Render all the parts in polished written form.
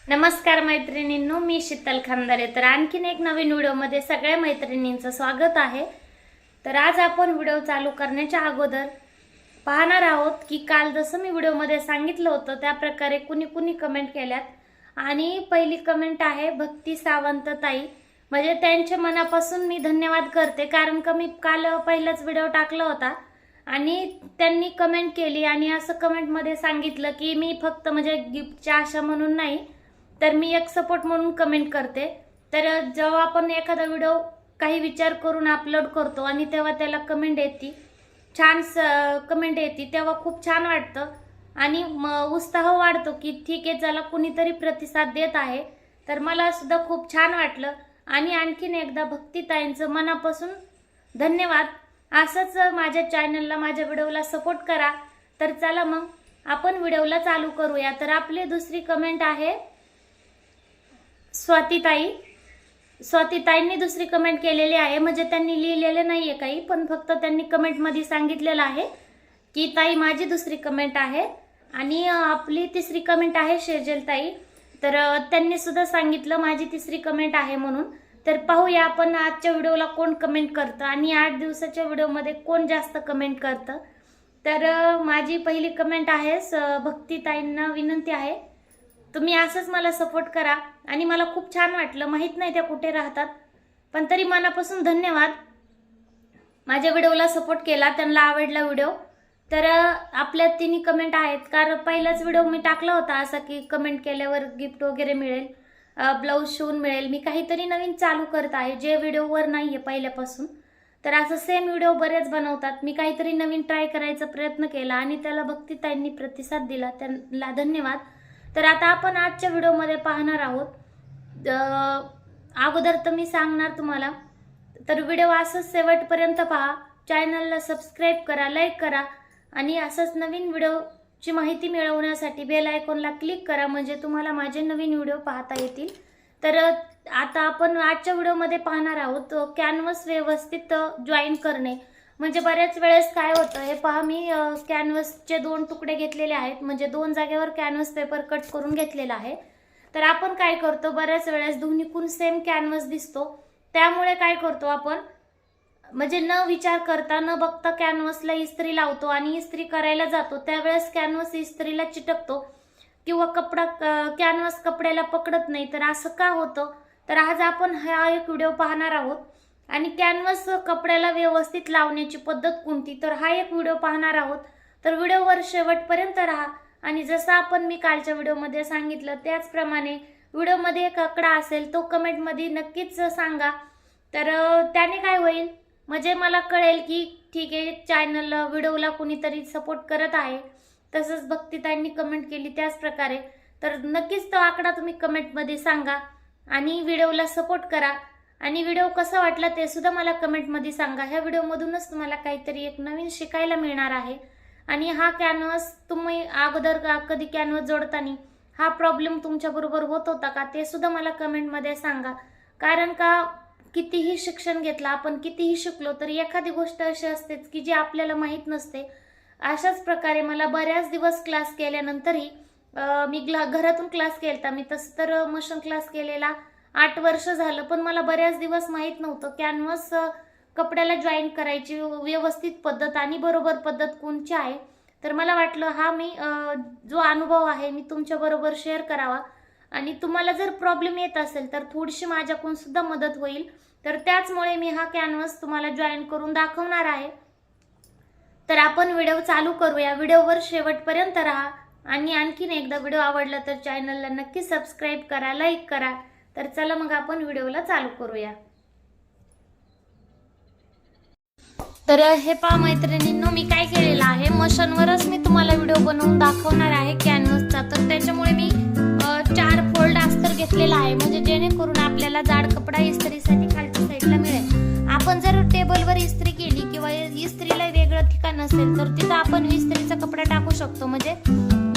नमस्कार मैत्रिणींनो, मी शीतल खानदारे। तर आणखीन एक नवीन व्हिडिओमध्ये सगळ्या मैत्रिणींचं स्वागत आहे। तर आज आपण व्हिडिओ चालू करण्याच्या अगोदर पाहणार आहोत की काल जसं मी व्हिडिओमध्ये सांगितलं होतं त्या प्रकारे कुणी कमेंट केल्यात। आणि पहिली कमेंट आहे भक्ती सावंत ताई, म्हणजे त्यांचे मनापासून मी धन्यवाद करते, कारण का मी काल पहिलाच व्हिडिओ टाकला होता आणि त्यांनी कमेंट केली आणि असं कमेंटमध्ये सांगितलं की मी फक्त म्हणजे गिफ्टच्या आशा म्हणून नाही, तर मी एक सपोर्ट म्हणून कमेंट करते। तर जेव्हा आपण एखादा व्हिडिओ काही विचार करून अपलोड करतो आणि तेव्हा त्याला कमेंट येते, छान कमेंट येते, तेव्हा खूप छान वाटतं आणि उत्साह वाढतो की ठीक आहे, चला कुणीतरी प्रतिसाद देत आहे। तर मला सुद्धा खूप छान वाटलं आणि आणखीन एकदा भक्तीताईंचं मनापासून धन्यवाद। असंच माझ्या चॅनलला, माझ्या व्हिडिओला सपोर्ट करा। तर चला मग आपण व्हिडिओला चालू करूया। तर आपली दुसरी कमेंट आहे स्वातीताईंनी दुसरी कमेंट केलेली आहे, म्हणजे त्यांनी लिहिलेले नाहीये काही, पण फक्त त्यांनी कमेंट मध्ये सांगितलेलं आहे की ताई माझी दुसरी कमेंट आहे। आणि आपली तिसरी कमेंट आहे शेजल ताई, तर त्यांनी सुद्धा सांगितलं माझी तिसरी कमेंट आहे म्हणून। तर पाहूया आपण आजच्या व्हिडिओला कोण कमेंट करतं आणि 8 दिवसाच्या व्हिडिओमध्ये कोण जास्त कमेंट करतं। तर माझी पहिली कमेंट आहे, भक्तीताईंना विनंती आहे तुम्ही असंच मला सपोर्ट करा। आणि मला खूप छान वाटलं, माहित नाही त्या कुठे राहतात, पण तरी मनापासून धन्यवाद, माझ्या व्हिडिओला सपोर्ट केला, त्यांना आवडला व्हिडिओ। तर आपल्या तिन्ही कमेंट आहेत, कारण पहिलाच व्हिडिओ मी टाकला होता असा की कमेंट केल्यावर गिफ्ट वगैरे मिळेल, ब्लाऊज शिवून मिळेल। मी काहीतरी नवीन चालू करत आहे जे व्हिडिओवर नाहीये पहिल्यापासून। तर असं सेम व्हिडिओ बरेच बनवतात, मी काहीतरी नवीन ट्राय करायचा प्रयत्न केला आणि त्याला भक्तीताईंनी प्रतिसाद दिला, त्यांना धन्यवाद। तर आता आपण आजच्या व्हिडिओमध्ये पाहणार आहोत। अगोदर तर मी सांगणार तुम्हाला, तर व्हिडिओ असंच शेवटपर्यंत पहा, चॅनलला सबस्क्राईब करा, लाईक करा आणि असंच नवीन व्हिडिओची माहिती मिळवण्यासाठी बेल आयकॉनला क्लिक करा, म्हणजे तुम्हाला माझे नवीन व्हिडिओ पाहता येतील। तर आता आपण आजच्या व्हिडिओमध्ये पाहणार आहोत कॅनव्हास व्यवस्थित जॉईन करणे। म्हणजे बऱ्याच वेळेस काय होतं हे पहा, मी कॅनव्हासचे 2 तुकडे घेतलेले आहेत, म्हणजे 2 जागेवर कॅनव्हास पेपर कट करून घेतलेला आहे। तर आपण काय करतो, बऱ्याच वेळेस दोन्हीकडून सेम कॅनव्हास दिसतो, त्यामुळे काय करतो आपण, म्हणजे न विचार करता न बघता कॅनव्हासला इस्त्री लावतो आणि इस्त्री करायला जातो, त्यावेळेस कॅनव्हास इस्त्रीला चिटकतो किंवा कॅनव्हास कपड्याला पकडत नाही। तर असं का होतं, तर आज आपण हा एक व्हिडिओ पाहणार आहोत आणि कॅनव्हास कपड्याला व्यवस्थित लावण्याची पद्धत कोणती, तर हा एक व्हिडिओ पाहणार आहोत। तर व्हिडिओवर शेवटपर्यंत राहा आणि जसं आपण मी कालच्या व्हिडिओमध्ये सांगितलं त्याचप्रमाणे व्हिडिओमध्ये एक आकडा असेल तो कमेंटमध्ये नक्कीच सांगा। तर त्याने काय होईल, म्हणजे मला कळेल की ठीक आहे, चॅनलला व्हिडिओला कुणीतरी सपोर्ट करत आहे। तसंच भक्तीताईंनी कमेंट केली त्याच प्रकारे, तर नक्कीच तो आकडा तुम्ही कमेंटमध्ये सांगा आणि व्हिडिओला सपोर्ट करा। आणि व्हिडिओ कसा वाटला ते सुद्धा मला कमेंटमध्ये सांगा, ह्या व्हिडिओमधूनच तुम्हाला काहीतरी एक नवीन शिकायला मिळणार आहे। आणि हा कॅनव्हास तुम्ही अगोदर कधी कॅनव्हास जोडताना हा प्रॉब्लेम तुमच्या बरोबर होत होता का, ते सुद्धा मला कमेंटमध्ये सांगा। कारण का कितीही शिक्षण घेतलं आपण, कितीही शिकलो, तरी एखादी गोष्ट अशी असते की जी आपल्याला माहीत नसते। अशाच प्रकारे मला बऱ्याच दिवस क्लास केल्यानंतरही मी घरातून क्लास केलता, मी तसं तर मशीन क्लास केलेला 8 वर्ष झालं, पण मला बऱ्याच दिवस माहीत नव्हतं कॅनव्हास कपड्याला जॉईन करायची व्यवस्थित पद्धत आणि बरोबर पद्धत कोणची आहे। तर मला वाटलं हा मी जो अनुभव आहे मी तुमच्या बरोबर शेअर करावा आणि तुम्हाला जर प्रॉब्लेम येत असेल तर थोडीशी माझ्याकडून सुद्धा मदत होईल। तर त्याचमुळे मी हा कॅनव्हास तुम्हाला जॉईन करून दाखवणार आहे। तर आपण व्हिडिओ चालू करूया, व्हिडिओवर शेवटपर्यंत राहा आणि आणखीन एकदा व्हिडिओ आवडला तर चॅनलला नक्की सबस्क्राईब करा, लाईक करा। तर चला मग आपण व्हिडिओला चालू करूया। तर हे पहा मैत्रिणींनो, मी काय केलेलं आहे, मशीनवरच मी तुम्हाला व्हिडिओ बनवून दाखवणार आहे कॅनव्हासचा। तर त्याच्यामुळे मी 4 फोल्ड अस्तर घेतलेला आहे, म्हणजे जेणेकरून आपल्याला जाड कपडा इस्त्रीसाठी खालच्या साईडला मिळेल। आपण जर टेबलवर इस्त्री केली किंवा इस्त्रीला वेगळं ठिकाण असेल तर तिथं आपण इस्त्रीचा कपडा टाकू शकतो, म्हणजे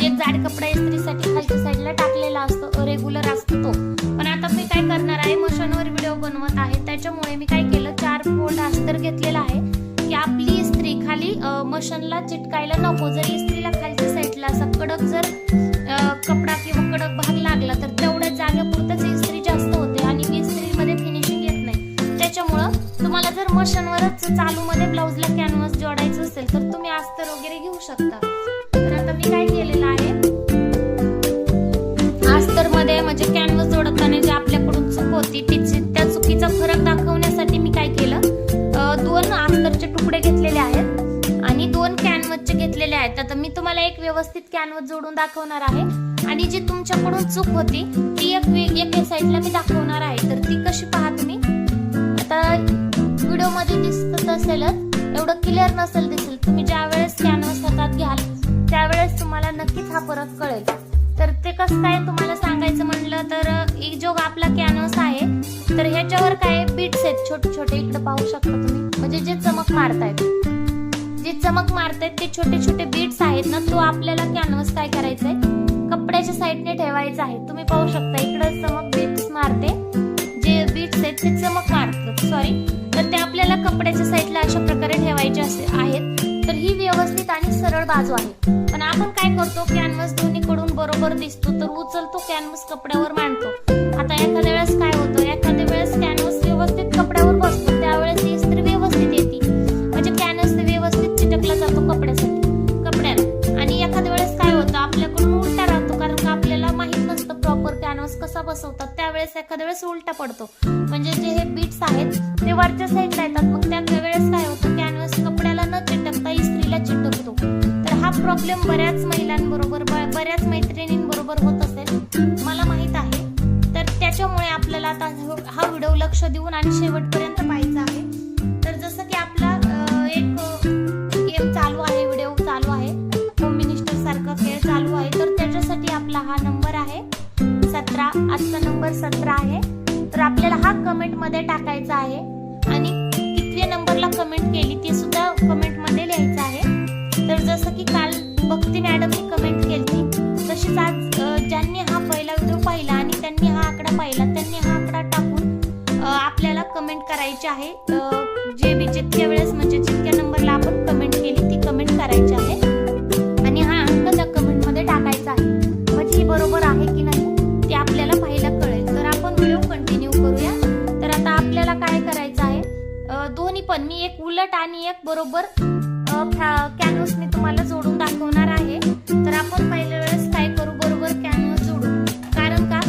एक जाड कपडा इस्त्रीसाठी खालच्या साईडला टाकलेला असतो, रेग्युलर असतो तो। पण आता मी काय करणार आहे, मशीनवर व्हिडिओ बनवत आहे, त्याच्यामुळे मी काय केलं, 4 फोल्ड अस्तर घेतलेला आहे की आपली इस्त्री खाली मशीनला चिटकायला नको। जर इस्त्रीला खालच्या साईडला असा कडक जर कपडा किंवा कडक भाग लागला तर तेवढा शकता. तर आता मी काय केलेलं आहे, अस्तरमध्ये म्हणजे कॅनव्हास जोडताना जे आपल्याकडून चूक होती त्या चुकीचा फरक दाखवण्यासाठी मी काय केलं, 2 अस्तरचे तुकडे घेतलेले आहेत आणि 2 कॅनव्हासचे घेतलेले आहेत. आता मी तुम्हाला एक व्यवस्थित कॅनव्हास जोडून दाखवणार आहे आणि जी तुमच्याकडून चूक होती ती एक साईडला मी दाखवणार आहे. तर ती कशी पहा तुम्ही. आता व्हिडिओ मध्ये दिसत असेलच, एवढं क्लिअर नसेल दिसेल, तुम्ही ज्या वेळेस कॅनव्हास हातात घ्याल त्यावेळेस तुम्हाला नक्कीच हा फरक कळेल. तर ते कसं काय तुम्हाला सांगायचं म्हणलं तर, जो आपला कॅनव्हास आहे तर ह्याच्यावर काय बीट्स आहेत छोटे छोटे, इकडे पाहू शकता तुम्ही, म्हणजे जे चमक मारतायत ते छोटे छोटे बीट्स आहेत ना, तो आपल्याला कॅनव्हास काय करायचंय, कपड्याच्या साईडने ठेवायचं आहे. तुम्ही पाहू शकता इकडे चमक बीट्स मारते, जे बीट्स आहेत ते चमक मारतात तर ते आपल्याला कपड्याच्या साईडला अशा प्रकारे ठेवायचे आहेत. तर ही व्यवस्थित आणि सरळ बाजू आहे. पण आपण काय करतो, कॅनव्हास दोन्हीकडून बरोबर दिसतो तर उचलतो कॅनव्हास कपड्यावर मांडतो. आता एखाद्या वेळेस काय होतं, एखाद्या वेळेस कॅनव्हास व्यवस्थित कपड्यावर बसतो त्यावेळेस इस्त्री व्यवस्थित येते, म्हणजे कॅनव्हास व्यवस्थित चिटकला जातो कपड्याला. आणि एखाद्या वेळेस काय होतं, आपल्याकडून उलटा राहतो, कारण का आपल्याला माहित नसतं प्रॉपर कॅनव्हास कसा बसवतात. त्यावेळेस एखाद्या वेळेस उलटा पडतो, म्हणजे जे हे बीट्स आहेत ते वरच्या साईडला येतात. मग त्या वेळेस काय होतं, कॅनव्हास कपड्याला न चिटकता इस्त्रीला चिटकतो. तर हा प्रॉब्लेम बऱ्याच महिलांबरोबर, बऱ्याच मैत्रिणींबरोबर होत असेल, मला माहित आहे. तर त्याच्यामुळे आपल्याला आता हा व्हिडिओ लक्ष देऊन आणि शेवटपर्यंत पाहायचा आहे. तर जसं की आपला एक गेम चालू आहे, व्हिडिओ चालू आहे, होम मिनिस्टर सारखा खेळ चालू आहे. तर त्याच्यासाठी आपला हा नंबर आहे 17, आजचा नंबर 17 आहे. तर आपल्याला हा कमेंट मध्ये टाकायचा आहे आणि कितव्या नंबरला कमेंट केली ते सुद्धा कमेंट मध्ये लिहायचं आहे. तर जसं की काल भक्ती मॅडमनी कमेंट केली, तशीच आज ज्यांनी हा पहिला व्हिडिओ पाहिला आणि त्यांनी हा आकडा पाहिला, त्यांनी हा आकडा टाकून आपल्याला कमेंट करायची आहे. जितक्या वेळेस म्हणजे जितक्या नंबरला आपण कमेंट केली ती कमेंट करायची आहे आणि हा अंक त्या कमेंट मध्ये टाकायचा आहे. म्हणजे ही बरोबर आहे की नाही ते आपल्याला पाहायला कळेल. तर आपण व्हिडिओ कंटिन्यू करूया. तर आता आपल्याला काय करायचं आहे, दोन्ही पण मी एक उलट आणि एक बरोबर कॅनव्हास मी तुम्हाला जोडून दाखवणार आहे. तर आपण पहिल्या वेळेस काय करू, बरोबर कॅनव्हास जोडू, कारण का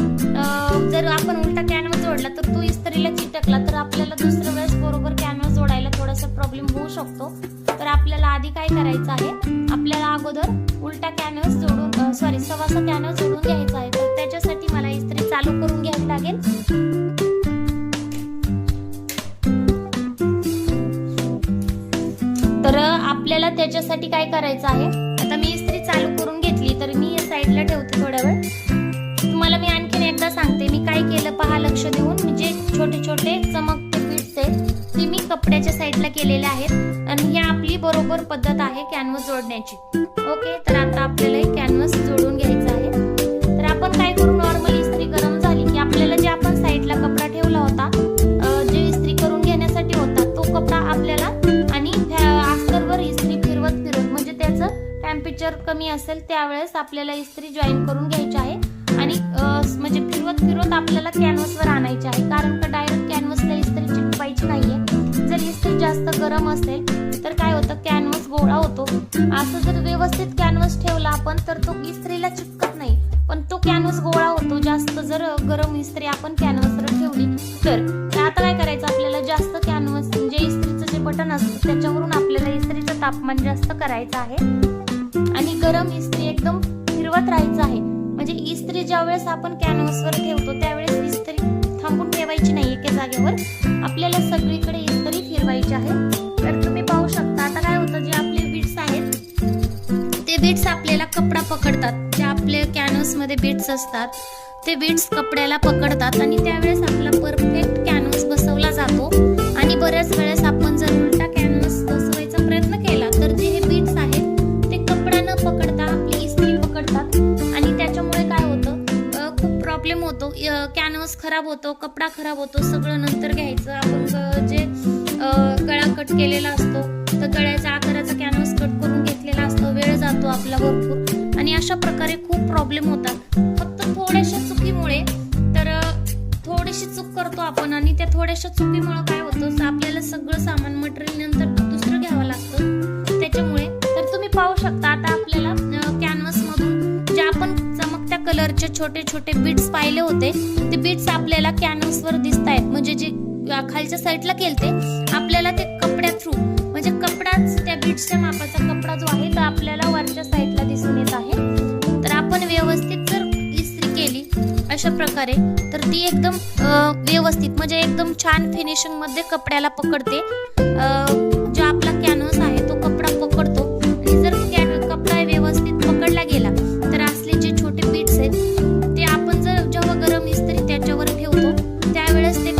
जर आपण उलटा कॅनव्हास जोडला तर तो इस्त्रीला चिटकला तर आपल्याला दुसऱ्या वेळेस बरोबर कॅनव्हास जोडायला थोडासा प्रॉब्लेम होऊ शकतो. तर आपल्याला आधी काय करायचं आहे, आपल्याला अगोदर उलटा कॅनव्हास जोडून सवासा कॅनव्हास जोडून घ्यायचा आहे. तर त्याच्यासाठी मला इस्त्री चालू करून घ्यावी लागेल. तर आपल्याला त्याच्यासाठी काय करायचं आहे, आता मी इस्त्री चालू करून घेतली तर मी साईडला ठेवते थोड्या वेळ. तुम्हाला मी आणखीन एकदा सांगते मी काय केलं पहा लक्ष देऊन. मी जे छोटे छोटे चमकते बीट्स आहेत ती मी कपड्याच्या साईडला केलेले आहेत आणि ही आपली बरोबर पद्धत आहे कॅनव्हास जोडण्याची. ओके, तर आता आपल्याला कॅनव्हास जोडून घ्यायचा आहे. तर आपण काय करू, नॉर्मल इस्त्री गरम झाली की आपल्याला जे आपण साईडला कपडा ठेवला होता, जे इस्त्री करून घेण्यासाठी होता तो कपडा आपल्याला, आणि अस्तरवर इस्त्री फिरवत म्हणजे त्याचं टेम्परेचर कमी असेल त्यावेळेस आपल्याला इस्त्री जॉईन करून घ्यायची आहे आणि म्हणजे फिरवत आपल्याला कॅनव्हासवर आणायची आहे. कारण का डायरेक्ट कॅनव्हासला इस्त्री चिटकवायची नाहीये. जर इस्त्री जास्त गरम असेल तर काय होतं, कॅनव्हास गोळा होतो. असं जर व्यवस्थित कॅनव्हास ठेवला आपण तर तो इस्त्रीला चिटकत नाही, पण तो कॅनव्हास गोळा होतो जास्त जर गरम इस्त्री आपण कॅनव्हासवर ठेवली तर. आता काय करायचं, आपल्याला जास्त कॅनव्हास म्हणजे इस्त्रीचं जे बटन असतं त्याच्यावरून आपल्याला इस्त्रीचं तापमान जास्त करायचं आहे आणि गरम इस्त्री एकदम फिरवत राहायचं आहे. म्हणजे इस्त्री ज्या वेळेस आपण कॅनव्हासवर ठेवतो त्यावेळेस इस्त्री थांबून ठेवायची नाही एका जागेवर, आपल्याला सगळीकडे इस्त्री फिरवायची आहे. तर तुम्ही पाहू शकता आता काय होतं, जे आपले बीट्स आहेत ते बीट्स आपल्याला कपडा पकडतात, जे आपले कॅनव्हास मध्ये बीट्स असतात ते बीट्स कपड्याला पकडतात आणि त्यावेळेस आपला परफेक्ट कॅनव्हास बसवला जातो. आणि बऱ्याच वेळेस आपण जर उलटा कॅनव्हास बसवायचा प्रयत्न केला तर जे हे बीट्स आहेत ते कपडा न पकडता आपली इस्त्री पकडतात आणि त्याच्यामुळे काय होतं, खूप प्रॉब्लेम होतो, कॅनव्हास खराब होतो, कपडा खराब होतो. सगळं नंतर घ्यायचं. आपण जे गळा कट केलेला असतो तर गळ्याच्या आकाराचा कॅनव्हास कट करून घेतलेला असतो, वेळ जातो आपला भरपूर आणि अशा प्रकारे खूप प्रॉब्लेम होतात. फक्त थोड्याशा चुकीमुळे, तर थोडीशी चूक करतो आपण आणि त्या थोड्याशा चुकीमुळे काय होतं, आपल्याला सगळं सामान मटेरियल नंतर दुसरं घ्यावं लागतं. त्याच्यामुळे तर तुम्ही पाहू शकता आता आपल्याला कॅनव्हास मधून जे आपण चमकत्या कलरचे छोटे छोटे बीट्स पाहिले होते ते बीट्स आपल्याला कॅनव्हास वर दिसत आहेत. म्हणजे जे खालच्या साईडला केलते आपल्याला ते कपड्या थ्रू म्हणजे कपडाच त्या बीट्सच्या मापाचा कपडा जो आहे तो आपल्याला वरच्या साईडला दिसून येत आहे. तर आपण व्यवस्थित जर इस्त्री केली अशा प्रकारे तर ती एकदम व्यवस्थित म्हणजे एकदम छान फिनिशिंग मध्ये कपड्याला पकडते. जो आपला कॅनव्हास आहे तो कपडा पकडतो आणि जर कपडा व्यवस्थित पकडला गेला तर असले जे छोटे बीट्स आहेत ते आपण जर जेव्हा गरम इस्त्री त्याच्यावर ठेवतो त्यावेळेस ते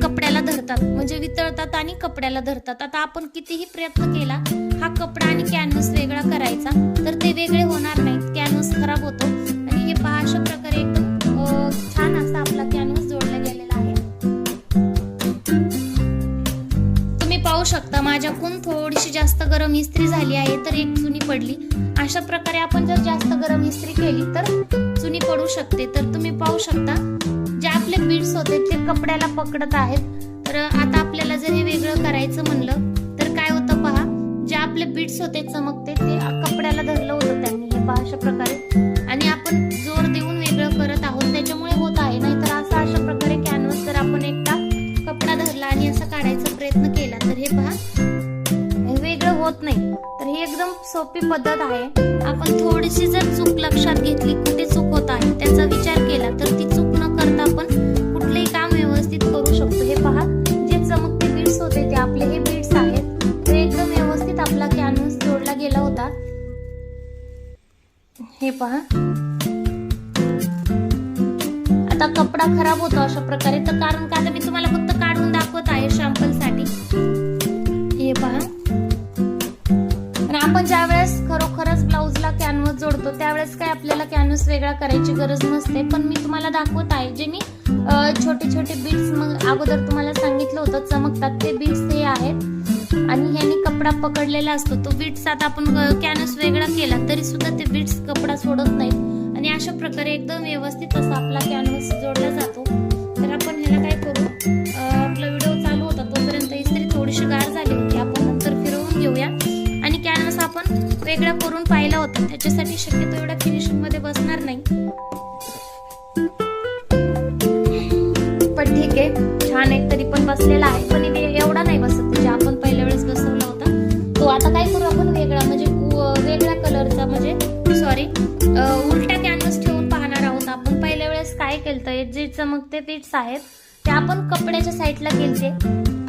कपड्याला धरतात म्हणजे वितळतात आणि कपड्याला धरतात. आता आपण कितीही प्रयत्न केला हा कपडा आणि कॅनव्हास वेगळा करायचा तर ते वेगळे होणार नाहीत, कॅनव्हास खराब होतो. आणि हे पहा अशा प्रकारे एकदम छान असा आपला कॅनव्हास जोडला गेलेला आहे. तुम्ही पाहू शकता माझ्याकडून थोडीशी जास्त गरम इस्त्री झाली आहे तर एक चुनी पडली. अशा प्रकारे आपण जर जास्त गरम इस्त्री केली तर चुनी पडू शकते. तर तुम्ही पाहू शकता जे आपले बीट्स होते ते कपड्याला पकडत आहेत. तर आता आपल्याला जर हे वेगळं करायचं म्हणलं तर काय होतं पहा, जे आपले बीट्स होते चमकते ते कपड्याला धरलं होतं त्यांनी, हे पहा अशा प्रकारे. आणि आपण जोर देऊन वेगळं करत आहोत त्याच्यामुळे होत आहे. नाहीतर असं अशा प्रकारे कॅनव्हास जर आपण एकदा कपडा धरला आणि असा काढायचा प्रयत्न केला तर हे पहा हे वेगळं होत नाही. तर ही एकदम सोपी पद्धत आहे. आपण थोडीशी जर चूक लक्षात घेतली, कुठे चूक होत आहे त्याचा विचार केला तर ती चूक न करता आपण कुठलेही काम व्यवस्थित करू शकतो. हे पहा जे चमकते बीट्स होते ते आपले हे बीट्स आहेत. ते एकदम व्यवस्थित आपला कॅनव्हास जोडला गेला होता. हे पहा आता कपडा खराब होतो अशा प्रकारे, तर कारण का आता मी तुम्हाला फक्त काढून दाखवत आहे सॅम्पल साठी. हे पहा आपण ज्या वेळेस खरोखरच ब्लाउजला कॅनव्हास जोडतो त्यावेळेस काय आपल्याला कॅनव्हास वेगळा करायची गरज नसते. पण मी तुम्हाला दाखवत आहे जे मी छोटे छोटे बीट्स मग अगोदर तुम्हाला सांगितलं होतं चमकतात ते बीट्स हे आहेत आणि ह्यानी कपडा पकडलेला असतो. तो बीट्स आता आपण कॅनव्हास वेगळा केला तरी सुद्धा ते बीट्स कपडा सोडत नाहीत आणि अशा प्रकारे एकदम व्यवस्थित असा आपला कॅनव्हास जोडला जातो. तर आपण ह्याला काय करू, आपला व्हिडिओ चालू होता तोपर्यंत इस्त्री थोडीशी गार झाली होती, आपण नंतर फिरवून घेऊया. आणि कॅनव्हास आपण वेगळा करून पाहिला होता त्याच्यासाठी शक्यतो एवढ्या फिनिशिंग मध्ये बसणार नाही, पण ठीक आहे छान आहे तरी पण बसलेला आहे. पण एवढा नाही बसत जे आपण पहिल्या वेळेस बसवला होता तो. आता काय करू आपण वेगळा म्हणजे वेगळ्या कलरचा म्हणजे उलटा कॅनव्हास ठेवून पाहणार आहोत. आपण पहिल्या वेळेस काय केलं जे चमकते बीट्स आहेत ते आपण कपड्याच्या साईडला केलते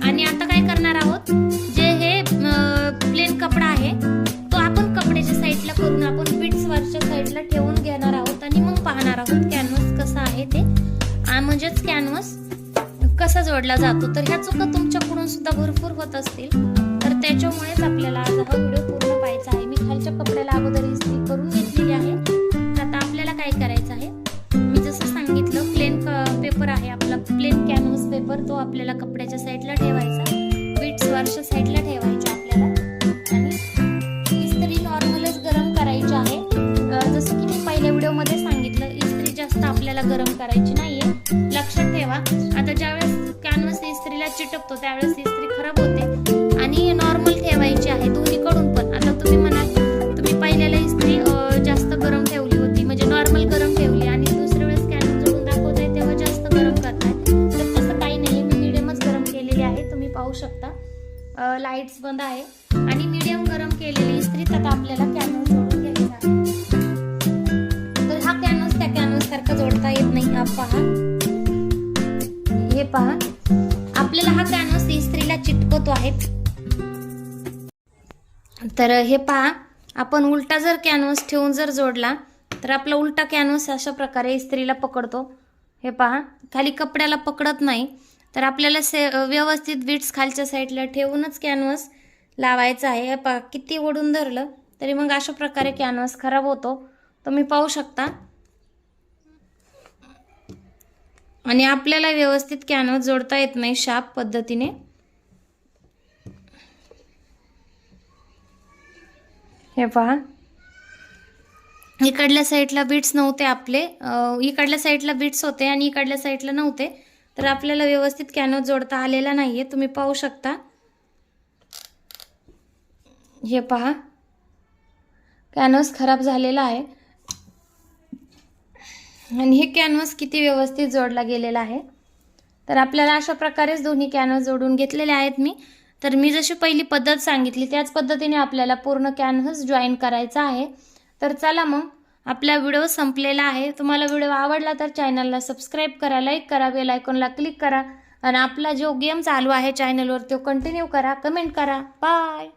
आणि आता काय करणार आहोत जे हे प्लेन कपडा आहे तो आपण कपड्याच्या साईडला करून आपण बीट्स वरच्या साईडला ठेवून घेणार आहोत आणि मग पाहणार आहोत कॅनव्हास कसा आहे ते, म्हणजेच कॅनव्हास कसा जोडला जातो. तर ह्या चुका तुमच्याकडून सुद्धा भरपूर होत असतील तर त्याच्यामुळेच आपल्याला आज हा व्हिडिओ पूर्ण पाहायचा आहे. मी खालच्या कपड्याला अगोदर इस्त्री करून घेतलेली आहे. आता आपल्याला काय करायचं आहे, मी जसं सांगितलं प्लेन पेपर आहे आपला प्लेन कॅनव्हास पेपर, तो आपल्याला कपड्याच्या साईडला ठेवायचा, बीट्स वरच्या साईडला ठेवायच्या आपल्याला आणि इस्त्री नॉर्मलच गरम करायची आहे. जसं की मी पहिल्या व्हिडिओमध्ये सांगितलं इस्त्री जास्त आपल्याला गरम करायची नाहीये, लक्षात ठेवा. आता ज्यावेळेस कॅनव्हास इस्त्रीला चिटकतो त्यावेळेस इस्त्री खराब होते आणि नॉर्मल ठेवायची आहे दोन्हीकडून पण. आता तुम्ही म्हणाल तुम्ही पहिल्याला इस्त्री जास्त गरम ठेवली होती म्हणजे नॉर्मल गरम ठेवली आणि दुसऱ्या वेळेस कॅनव्हास जोडून दाखवताय तेव्हा जास्त गरम करताय, तर तसं काही नाही. मी मिडियमच गरम केलेली आहे, तुम्ही पाहू शकता लाईट्स बंद आहे आणि मीडियम गरम केलेली इस्त्रीत आता आपल्याला कॅनव्हास जोडून घ्यायचा आहे. तर हा कॅनव्हास त्या कॅनव्हास सारखा जोडता येत नाही. पहा हे पहा आपल्याला हा कॅनव्हास इस्त्रीला चिटकवतो आहे. तर हे पहा आपण उलटा जर कॅनव्हास ठेवून जर जोडला तर आपला उलटा कॅनव्हास अशा प्रकारे इस्त्रीला पकडतो. हे पहा खाली कपड्याला पकडत नाही. तर आपल्याला व्यवस्थित बीट्स खालच्या साईडला ठेवूनच कॅनव्हास लावायचा आहे. पहा किती ओढून धरलं तरी मग अशा प्रकारे कॅनव्हास खराब होतो, तुम्ही पाहू शकता. आणि आपल्याला व्यवस्थित कॅनव्हास जोडता येत नाही शार्प पद्धतीने. हे पहा इकडल्या साईडला बीट्स नव्हते आपले, इकडल्या साईडला बीट्स होते आणि इकडल्या साईडला नव्हते, तर आपल्याला व्यवस्थित कॅनव्हास जोडता आलेला नाहीये, तुम्ही पाहू शकता. हे पहा कॅनव्हास खराब झालेला आहे आणि हे कॅनव्हास किती व्यवस्थित जोडला गेलेला आहे. तर आपल्याला अशा प्रकारेच दोन्ही कॅनव्हास जोडून घेतलेले आहेत मी. तर मी जशी पहिली पद्धत सांगितली त्याच पद्धतीने आपल्याला पूर्ण कॅनव्हास जॉईन करायचा आहे. तर चला मग आपला व्हिडिओ संपलेला आहे. तुम्हाला व्हिडिओ आवडला तर चॅनलला सबस्क्राईब करा, लाईक करा, बेल आयकॉनला क्लिक करा आणि आपला जो गेम चालू आहे चॅनलवर तो कंटिन्यू करा, कमेंट करा. बाय.